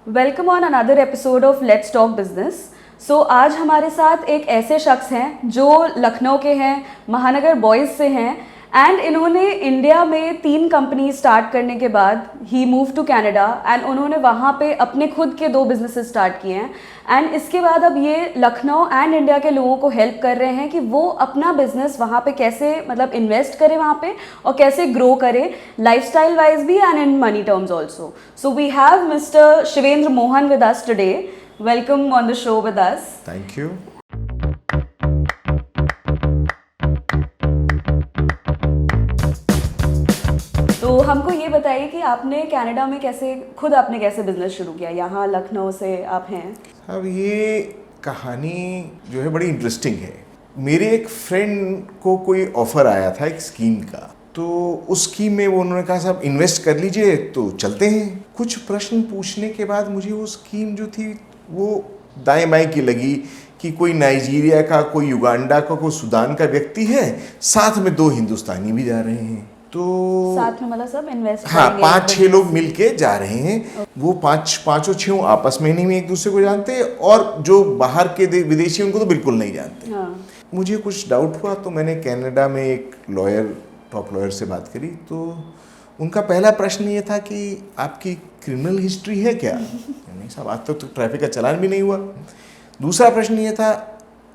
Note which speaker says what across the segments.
Speaker 1: Welcome on another episode of let's talk business. So आज हमारे साथ एक ऐसे शख्स हैं जो लखनऊ के हैं, महानगर बॉयज़ से हैं एंड इन्होंने इंडिया में 3 कंपनी स्टार्ट करने के बाद ही मूव टू कनाडा एंड उन्होंने वहाँ पे अपने खुद के 2 बिजनेसेस स्टार्ट किए हैं एंड इसके बाद अब ये लखनऊ एंड इंडिया के लोगों को हेल्प कर रहे हैं कि वो अपना बिजनेस वहाँ पे कैसे मतलब इन्वेस्ट करें वहाँ पे और कैसे ग्रो करें लाइफस्टाइल वाइज भी and in money terms also. So we have mister Shivendra Mohan with us today. Welcome on the show with us.
Speaker 2: Thank you.
Speaker 1: तो हमको ये बताइए कि आपने कनाडा में आपने कैसे बिजनेस शुरू किया, यहाँ लखनऊ से आप हैं।
Speaker 2: अब ये कहानी जो है बड़ी इंटरेस्टिंग है। मेरे एक फ्रेंड को कोई ऑफर आया था एक स्कीम का, तो उस स्कीम में वो उन्होंने कहा साहब इन्वेस्ट कर लीजिए तो चलते हैं। कुछ प्रश्न पूछने के बाद मुझे वो स्कीम जो थी वो दाएं बाएं की लगी कि कोई नाइजीरिया का, कोई युगांडा का, कोई सूडान का व्यक्ति है, साथ में 2 हिंदुस्तानी भी जा रहे हैं। तो
Speaker 1: साथ में मतलब सब इन्वेस्ट
Speaker 2: हाँ 5-6 लोग मिलके जा रहे हैं। वो पांचों 6 आपस में नहीं एक दूसरे को जानते और जो बाहर के विदेशी उनको तो बिल्कुल नहीं जानते।
Speaker 1: हाँ।
Speaker 2: मुझे कुछ डाउट हुआ तो मैंने कनाडा में एक टॉप लॉयर से बात करी। तो उनका पहला प्रश्न ये था कि आपकी क्रिमिनल हिस्ट्री है क्या? नहीं साहब आज तक तो ट्रैफिक का चालान भी नहीं हुआ। दूसरा प्रश्न ये था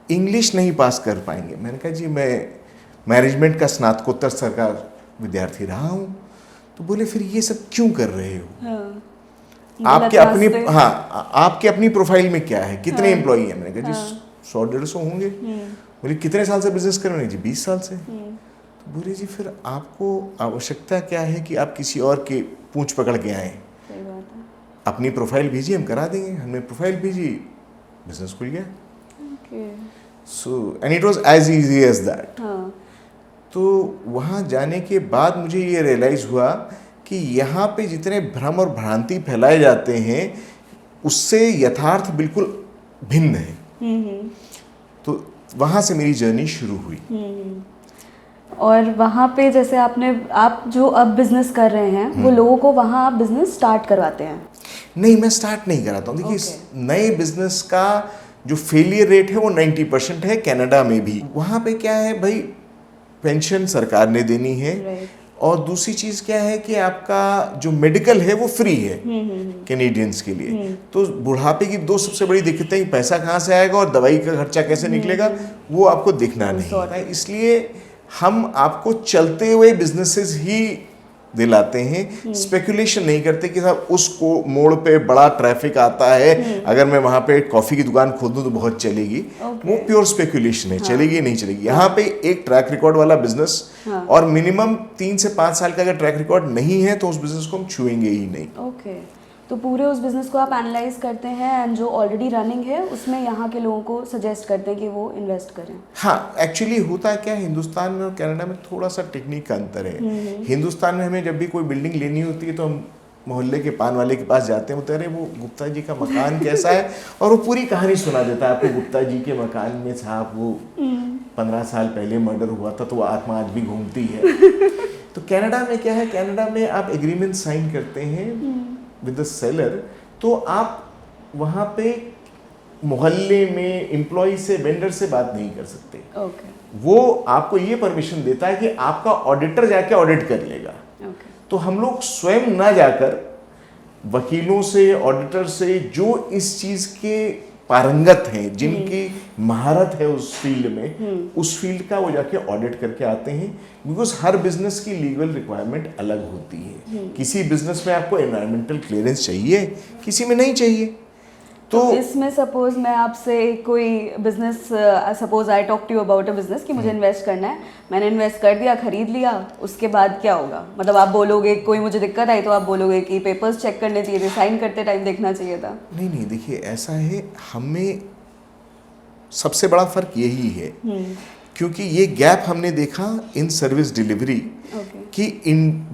Speaker 2: इंग्लिश नहीं पास कर पाएंगे। मैंने कहा जी मैं मैनेजमेंट का स्नातकोत्तर स्तर का विद्यार्थी रहा हूँ। तो बोले फिर ये सब क्यों कर रहे हो?
Speaker 1: हाँ।
Speaker 2: आपके अपनी प्रोफाइल में क्या है, कितने एम्प्लॉई हैं? मैंने कहा जी 100-150 होंगे। बोले कितने साल से बिजनेस कर रहे हैं? जी 20 साल से। तो बोले जी फिर आपको आवश्यकता क्या है कि आप किसी और के पूंछ पकड़ के आए?
Speaker 1: सही बात है।
Speaker 2: अपनी प्रोफाइल भेजिए, हम करा देंगे। हमने प्रोफाइल भेजी, बिजनेस खुल गया। So and it was as easy as that. तो वहाँ जाने के बाद मुझे ये रियलाइज़ हुआ कि यहाँ पे जितने भ्रम और भ्रांति फैलाए जाते हैं उससे यथार्थ बिल्कुल भिन्न है। तो वहाँ से मेरी जर्नी शुरू हुई।
Speaker 1: और वहाँ पे जैसे आप जो अब बिजनेस कर रहे हैं वो लोगों को वहाँ आप बिजनेस स्टार्ट करवाते हैं?
Speaker 2: नहीं, मैं स्टार्ट नहीं कराता हूँ। देखिए नए बिजनेस का जो फेलियर रेट है वो 90% है कनाडा में भी। वहाँ पे क्या है भाई, पेंशन सरकार ने देनी है और दूसरी चीज़ क्या है कि आपका जो मेडिकल है वो फ्री है कैनेडियंस के लिए। तो बुढ़ापे की 2 सबसे बड़ी दिक्कतें हैं, पैसा कहाँ से आएगा और दवाई का खर्चा कैसे निकलेगा वो आपको देखना नहीं है। इसलिए हम आपको चलते हुए बिजनेसेस ही दिलाते हैं, स्पेकुलेशन नहीं करते कि साहब उसको मोड़ पे बड़ा ट्रैफिक आता है, अगर मैं वहाँ पे कॉफ़ी की दुकान खोल दूँ तो बहुत चलेगी। वो प्योर स्पेकुलेशन है। चलेगी नहीं चलेगी। यहाँ पे एक ट्रैक रिकॉर्ड वाला बिजनेस और मिनिमम 3 से 5 साल का अगर ट्रैक रिकॉर्ड नहीं है तो उस बिजनेस को हम छुएंगे ही नहीं।
Speaker 1: तो पूरे उस बिजनेस को आप एनालाइज करते हैं एंड जो ऑलरेडी रनिंग है उसमें यहाँ के लोगों को सजेस्ट करते हैं कि वो इन्वेस्ट करें।
Speaker 2: हाँ, एक्चुअली होता क्या है हिंदुस्तान में और कनाडा में थोड़ा सा टेक्निक का अंतर है। हिंदुस्तान में हमें जब भी कोई बिल्डिंग लेनी होती है तो हम मोहल्ले के पान वाले के पास जाते हैं, बोलते अरे वो गुप्ता जी का मकान कैसा है, और वो पूरी कहानी सुना देता है आपको। गुप्ता जी के मकान में साहब वो 15 साल पहले मर्डर हुआ था तो वो आत्मा आज भी घूमती है। तो कनाडा में क्या है, कनाडा में आप एग्रीमेंट साइन करते हैं विद द सेलर, तो आप वहाँ पे मोहल्ले में एम्प्लॉय से, वेंडर से बात नहीं कर सकते। वो आपको ये परमिशन देता है कि आपका ऑडिटर जाके ऑडिट कर लेगा। तो हम लोग स्वयं ना जाकर वकीलों से, ऑडिटर से जो इस चीज़ के पारंगत हैं, जिनकी महारत है उस फील्ड में, उस फील्ड का वो जाके ऑडिट करके आते हैं। बिकॉज हर बिजनेस की लीगल रिक्वायरमेंट अलग होती है। किसी बिजनेस में आपको एनवायरमेंटल क्लियरेंस चाहिए, किसी में नहीं चाहिए। तो
Speaker 1: इसमें सपोज मैं आपसे कोई business, suppose I talk to you about a business कि मुझे इन्वेस्ट करना है, मैंने इन्वेस्ट कर दिया, खरीद लिया, उसके बाद क्या होगा? मतलब आप बोलोगे कोई मुझे दिक्कत आई तो आप बोलोगे कि पेपर्स चेक करने चाहिए थे, साइन करते टाइम देखना चाहिए था?
Speaker 2: नहीं, देखिए ऐसा है, हमें सबसे बड़ा फर्क यही है क्योंकि ये गैप हमने देखा इन सर्विस डिलीवरी कि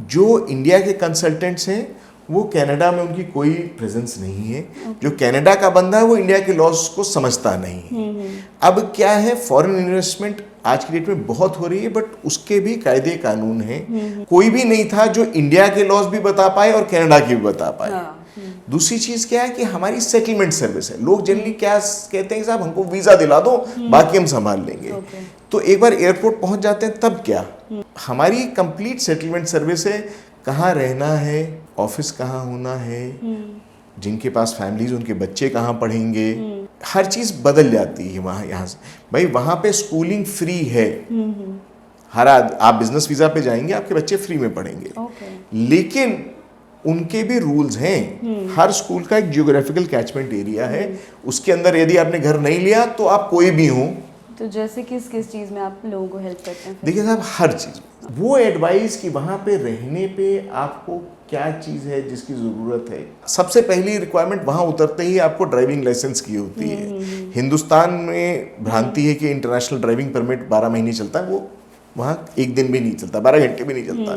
Speaker 2: जो इंडिया के कंसल्टेंट्स हैं वो कनाडा में उनकी कोई प्रेजेंस नहीं है। जो कनाडा का बंदा है वो इंडिया के लॉज को समझता नहीं है। अब क्या है, फॉरेन इन्वेस्टमेंट आज की डेट में बहुत हो रही है, बट उसके भी कायदे कानून हैं। कोई भी नहीं था जो इंडिया के लॉज भी बता पाए और कनाडा के भी बता पाए। दूसरी चीज क्या है कि हमारी सेटलमेंट सर्विस है। लोग जनरली क्या कहते हैं साहब हमको वीजा दिला दो, बाकी हम संभाल लेंगे। तो एक बार एयरपोर्ट पहुंच जाते हैं तब क्या, हमारी कंप्लीट सेटलमेंट सर्विस है। कहाँ रहना है, ऑफिस कहाँ होना है, जिनके पास फैमिलीज उनके बच्चे कहाँ पढ़ेंगे, हर चीज बदल जाती है वहाँ। यहाँ से भाई वहाँ पे स्कूलिंग फ्री है, हर आप बिजनेस वीजा पे जाएंगे आपके बच्चे फ्री में पढ़ेंगे। लेकिन उनके भी रूल्स हैं। हर स्कूल का एक जियोग्राफिकल कैचमेंट एरिया है, उसके अंदर यदि आपने घर नहीं लिया तो आप कोई भी हो।
Speaker 1: तो जैसे किस किस चीज़ में आप लोगों को हेल्प करते हैं?
Speaker 2: देखिए साहब, हर चीज़ वो एडवाइस कि वहाँ पे रहने पे आपको क्या चीज़ है जिसकी ज़रूरत है। सबसे पहली रिक्वायरमेंट वहाँ उतरते ही आपको ड्राइविंग लाइसेंस की होती है। हिंदुस्तान में भ्रांति है कि इंटरनेशनल ड्राइविंग परमिट 12 महीने चलता है, वो वहाँ एक दिन भी नहीं चलता, 12 घंटे भी नहीं चलता।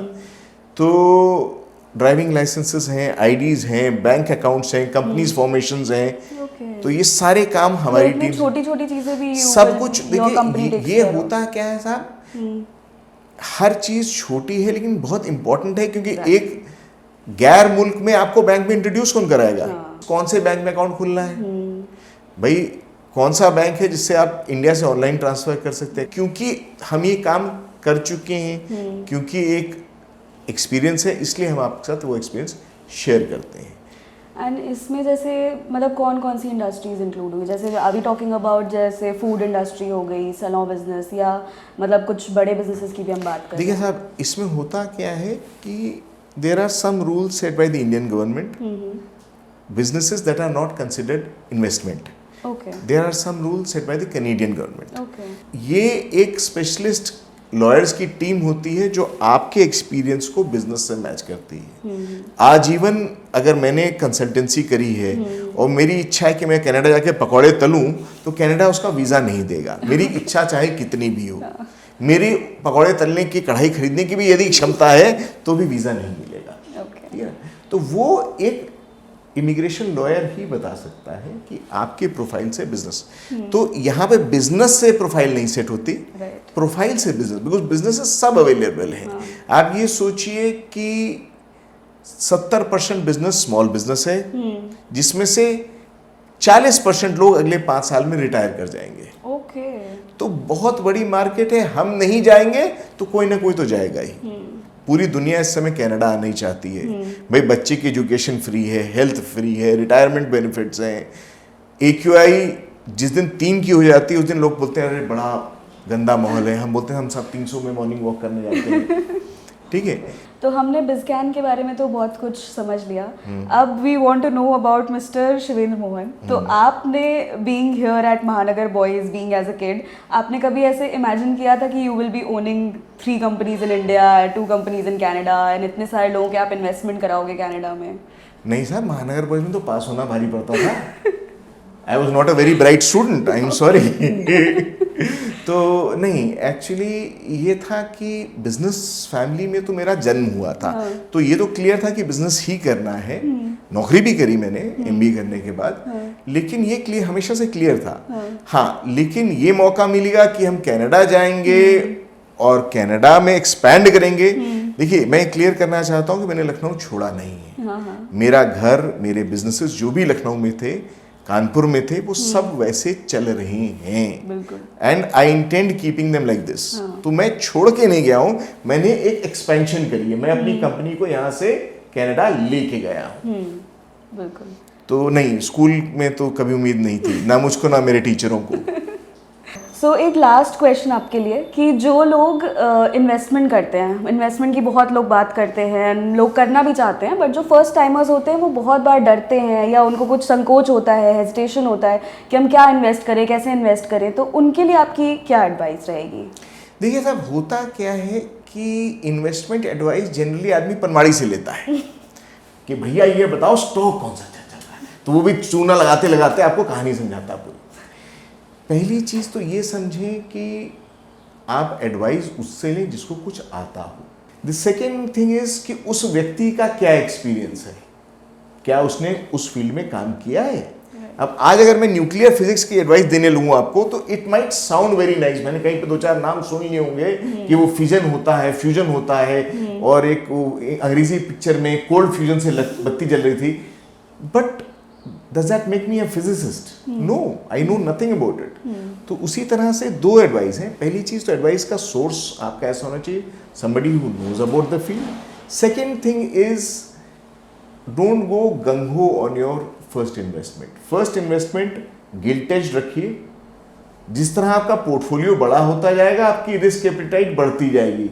Speaker 2: तो ड्राइविंग लाइसेंसेस हैं, आईडीज हैं, बैंक अकाउंट्स हैं, कंपनीज फॉर्मेशंस हैं। तो ये सारे काम हमारी टीम,
Speaker 1: छोटी छोटी चीजें भी
Speaker 2: सब कुछ। देखिए ये होता क्या है साहब, हर चीज छोटी है लेकिन बहुत इंपॉर्टेंट है, क्योंकि एक गैर मुल्क में आपको बैंक में इंट्रोड्यूस कौन कराएगा? कौन से बैंक में अकाउंट खुलना है भाई, कौन सा बैंक है जिससे आप इंडिया से ऑनलाइन ट्रांसफर कर सकते हैं? क्योंकि हम ये काम कर चुके हैं, क्योंकि एक एक्सपीरियंस है, इसलिए हम आपके साथ वो एक्सपीरियंस शेयर करते हैं।
Speaker 1: एंड इसमें जैसे मतलब कौन कौन सी इंडस्ट्रीज इंक्लूड हुई? जैसे अभी टॉकिंग अबाउट जैसे फूड इंडस्ट्री हो गई, सैलून बिजनेस, या मतलब कुछ बड़े बिजनेसेस की भी हम बात करें।
Speaker 2: देखिए साहब, इसमें होता क्या है कि there are some rules set by the Indian government, businesses that are not considered investment. There are some rules set by the Canadian government. ये एक स्पेशलिस्ट लॉयर्स की टीम होती है जो आपके एक्सपीरियंस को बिजनेस से मैच करती है। आजीवन अगर मैंने कंसल्टेंसी करी है और मेरी इच्छा है कि मैं कनाडा जाके पकौड़े तलूं, तो कनाडा उसका वीज़ा नहीं देगा, मेरी इच्छा चाहे कितनी भी हो। मेरी पकौड़े तलने की, कढ़ाई खरीदने की भी यदि क्षमता है तो भी वीज़ा नहीं मिलेगा। ठीक है, तो वो एक इमिग्रेशन लॉयर ही बता सकता है कि आपके प्रोफाइल से बिजनेस, तो यहाँ पे बिजनेस से प्रोफाइल नहीं सेट होती, प्रोफाइल से बिजनेस, बिकॉज बिजनेस सब अवेलेबल है। आप ये सोचिए कि 70% बिजनेस स्मॉल बिजनेस है, जिसमें से 40% लोग अगले 5 साल में रिटायर कर जाएंगे। तो बहुत बड़ी मार्केट है, हम नहीं जाएंगे तो कोई ना कोई तो जाएगा ही। पूरी दुनिया इस समय कनाडा आना ही चाहती है भाई। बच्चे की एजुकेशन फ्री है, हेल्थ फ्री है, रिटायरमेंट बेनिफिट्स हैं। AQI जिस दिन 3 की हो जाती है उस दिन लोग बोलते हैं अरे बड़ा गंदा माहौल है, हम बोलते हैं हम सब 300 में मॉर्निंग वॉक करने जाते हैं। ठीक है,
Speaker 1: तो हमने बिजकैन के बारे में तो बहुत कुछ समझ लिया। अब we want to know about mister Shivendra Mohan. तो आपने being here at Mahanagar boys, being as a kid, आपने कभी ऐसे इमेजिन किया था कि you will be owning 3 companies in India, 2 companies in Canada, and इतने सारे लोगों के आप इन्वेस्टमेंट कराओगे कनाडा में?
Speaker 2: नहीं साहब, महानगर बॉयज में तो पास होना भारी पड़ता था। I was not a very bright student, I am sorry. तो नहीं, एक्चुअली ये था कि बिजनेस फैमिली में तो मेरा जन्म हुआ था। तो ये तो क्लियर था कि बिजनेस ही करना है। नौकरी भी करी मैंने MBA करने के बाद, लेकिन ये क्लियर, हमेशा से क्लियर था। हाँ, लेकिन ये मौका मिलेगा कि हम कनाडा जाएंगे और कनाडा में एक्सपैंड करेंगे। देखिए, मैं क्लियर करना चाहता हूँ कि मैंने लखनऊ छोड़ा नहीं है। मेरा घर, मेरे बिजनेसेस जो भी लखनऊ में थे, कानपुर में थे, वो सब वैसे चल रहे हैं। And I intend keeping them like this. तो मैं छोड़ के नहीं गया हूँ, मैंने एक एक्सपेंशन करी है। मैं अपनी कंपनी को यहाँ से कनाडा लेके गया हूँ।
Speaker 1: बिल्कुल।
Speaker 2: तो नहीं, स्कूल में तो कभी उम्मीद नहीं थी, ना मुझको ना मेरे टीचरों को।
Speaker 1: सो एक लास्ट क्वेश्चन आपके लिए कि जो लोग इन्वेस्टमेंट करते हैं, इन्वेस्टमेंट की बहुत लोग बात करते हैं, लोग करना भी चाहते हैं, बट जो फर्स्ट टाइमर्स होते हैं वो बहुत बार डरते हैं या उनको कुछ संकोच होता है, हेजिटेशन होता है कि हम क्या इन्वेस्ट करें, कैसे इन्वेस्ट करें। तो उनके लिए आपकी क्या एडवाइस रहेगी?
Speaker 2: देखिए साहब, होता क्या है कि इन्वेस्टमेंट एडवाइस जनरली आदमी पनवाड़ी से लेता है कि भैया ये बताओ स्टॉक कौन सा चल रहा है, तो वो भी चूना लगाते लगाते आपको कहानी समझाता पूरी। पहली चीज़ तो ये समझें कि आप एडवाइस उससे लें जिसको कुछ आता हो। द सेकेंड थिंग इज कि उस व्यक्ति का क्या एक्सपीरियंस है, क्या उसने उस फील्ड में काम किया है। अब आज अगर मैं न्यूक्लियर फिजिक्स की एडवाइस देने लूँगा आपको तो it might sound very nice. मैंने कहीं पे 2-4 नाम सुन लिए होंगे कि वो फिजन होता है, फ्यूजन होता है, और एक अंग्रेजी पिक्चर में कोल्ड फ्यूजन से बत्ती जल रही थी। But does that make me a physicist? No, I know nothing about it. तो उसी तरह से दो एडवाइस हैं. पहली चीज तो एडवाइस का सोर्स आपका ऐसा होना चाहिए, somebody who knows about the field. Second thing is don't go gung ho on your first investment. First investment gilt edge रखिए. जिस तरह आपका पोर्टफोलियो बड़ा होता जाएगा आपकी रिस्क एपिटाइट बढ़ती जाएगी,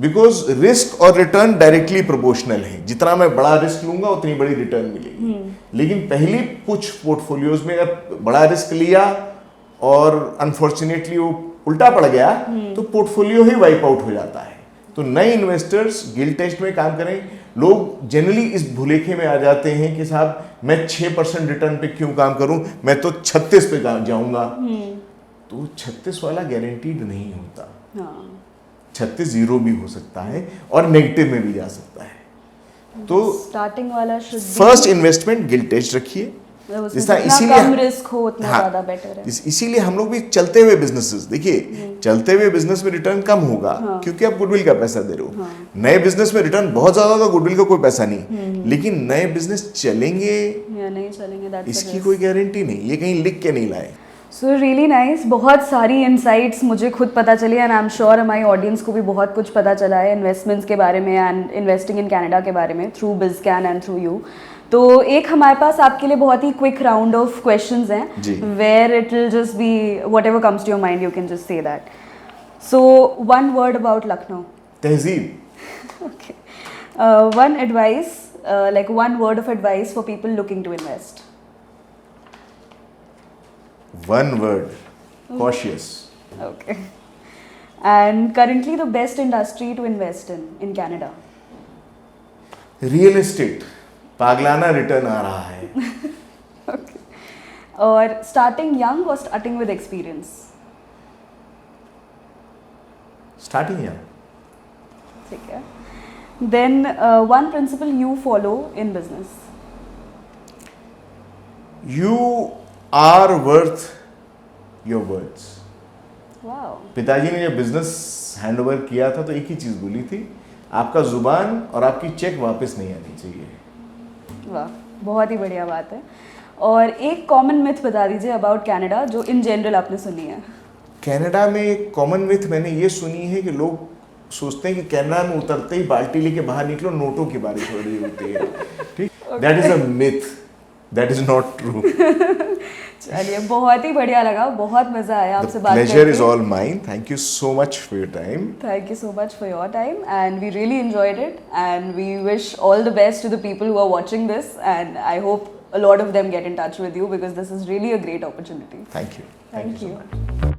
Speaker 2: बिकॉज रिस्क और रिटर्न डायरेक्टली प्रोपोर्शनल है. जितना मैं बड़ा रिस्क लूंगा उतनी बड़ी रिटर्न मिलेगी. लेकिन पहली कुछ पोर्टफोलियोज में अगर बड़ा रिस्क लिया और अनफॉर्चुनेटली वो उल्टा पड़ गया तो पोर्टफोलियो ही वाइप आउट हो जाता है. तो नए इन्वेस्टर्स गिल्ट टेस्ट में काम करें. लोग जनरली इस भुलेखे में आ जाते हैं कि साहब मैं 6% रिटर्न पे क्यों काम करूं, मैं तो 36 पे जाऊंगा. तो 36 वाला गारंटीड नहीं होता. 36 जीरो भी हो सकता है और नेगेटिव में भी जा सकता है. तो
Speaker 1: स्टार्टिंग वाला
Speaker 2: फर्स्ट इन्वेस्टमेंट गिल्ट टेस्ट रखिए.
Speaker 1: इसीलिए कम रिस्क हो उतना ज्यादा बेटर है.
Speaker 2: इसीलिए हम लोग भी चलते हुए बिजनेसेस देखिए, चलते हुए बिजनेस में रिटर्न कम होगा क्योंकि आप गुडविल का पैसा दे रहे हो. नए बिजनेस में रिटर्न बहुत ज्यादा होगा, गुडविल का कोई पैसा नहीं. लेकिन नए बिजनेस चलेंगे
Speaker 1: या नहीं चलेंगे
Speaker 2: इसकी कोई गारंटी नहीं. ये कहीं लिख के नहीं लाए.
Speaker 1: So really nice. बहुत सारी इनसाइट्स मुझे खुद पता चली एंड आई एम श्योर हमारी ऑडियंस को भी बहुत कुछ पता चला है इन्वेस्टमेंट्स के बारे में एंड इन्वेस्टिंग इन कनाडा के बारे में through BizCan and through you. तो एक हमारे पास आपके लिए बहुत ही क्विक राउंड ऑफ क्वेश्चंस हैं where it will just be whatever comes to your mind you can just say that. So one word about Lucknow.
Speaker 2: तहजीब.
Speaker 1: Okay. One advice like one word of advice for people looking to invest.
Speaker 2: One word. Cautious.
Speaker 1: Okay. And currently the best industry to invest in Canada.
Speaker 2: Real estate. पागलाना return आ रहा है.
Speaker 1: Okay. और starting young or starting with experience?
Speaker 2: Starting young.
Speaker 1: ठीक है. Then one principle you follow in business.
Speaker 2: You are worth your words.
Speaker 1: Wow.
Speaker 2: पिताजी ने जब बिजनेस हैंडओवर किया था तो एक ही चीज बोली थी, आपका जुबान और आपकी चेक वापस नहीं आनी चाहिए.
Speaker 1: वाह, बहुत ही बढ़िया बात है. और एक कॉमन मिथ बता दीजिए अबाउट कनाडा जो इन जनरल आपने सुनी है.
Speaker 2: कनाडा में एक कॉमन मिथ मैंने ये सुनी है कि लोग सोचते हैं कि कनाडा में उतरते ही बाल्टी लेके बाहर निकलो नोटों की बारिश हो रही होती है. ठीक. That is a myth. That is not true.
Speaker 1: चलिए, बहुत ही बढ़िया लगा, बहुत मजा आया आपसे बात करके.
Speaker 2: Pleasure is all mine. Thank you so much for your time.
Speaker 1: Thank you so much for your time and we really enjoyed it and we wish all the best to the people who are watching this and I hope a lot of them get in touch with you because this is really a great opportunity.
Speaker 2: Thank you.
Speaker 1: Thank you.
Speaker 2: So much.